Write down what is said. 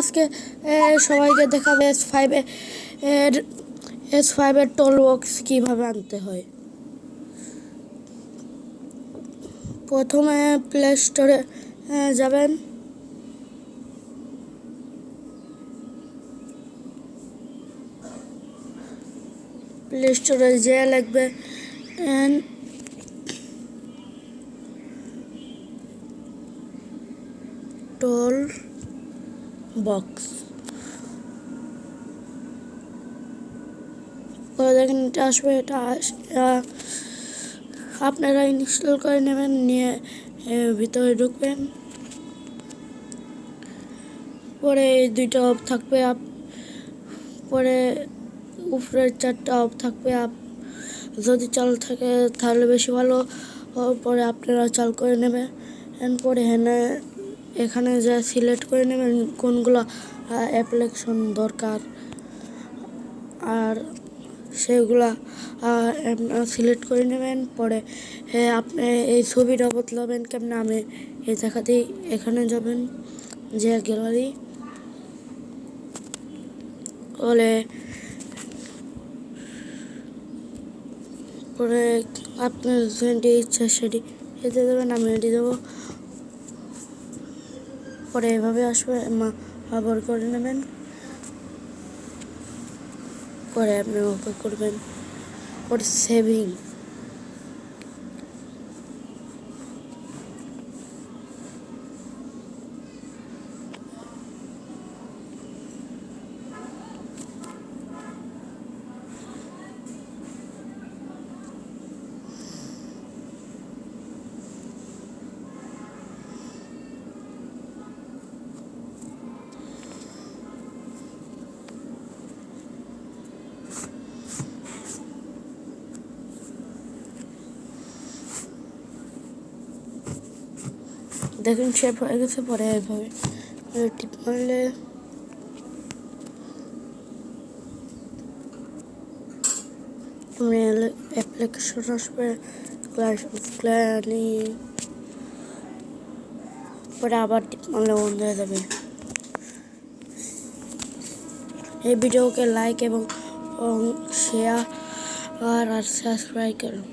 আজকে সবাইকে দেখাবে S5 এর টল বক্স কিভাবে আনতে হয়। প্রথমে প্লে স্টোরে যাবেন। প্লে স্টোরে যে লিখবে টল বক্স, দেখেন এটা আসবে। এটা আপনারা ইনস্টল করে নেবেন, নিয়ে ভিতরে ঢুকবেন। পরে এই দুইটা অফ থাকবে, পরে উপরের চারটা অফ থাকবে। যদি চালু থাকে তাহলে বেশি ভালো, পরে আপনারা চালু করে নেবেন। পরে এখানে যা সিলেক্ট করে নেবেন কোনগুলো অ্যাপ্লিকেশন দরকার, আর সেগুলা সিলেক্ট করে নেবেন। পরে আপনি এই ছবিটা বদলাবেন কেমন, আমি এই দেখাতেই এখানে যাবেন, যে গ্যালারি বলে। পরে আপনার যেটি ইচ্ছা সেটি এতে দেবেন, আমি এটি দেবো। পরে এভাবে আসবে, আবার করে নেবেন। পরে আপনি ওকে করবেন। পরে সেভিং, দেখুন শেপ হয়ে গেছে। পরে এইভাবে টিপ মারলে অ্যাপ্লিকেশন আসবে, পরে আবার টিপ মারলে বন্ধ হয়ে যাবে। এই ভিডিওকে লাইক এবং শেয়ার আর সাবস্ক্রাইব করুন।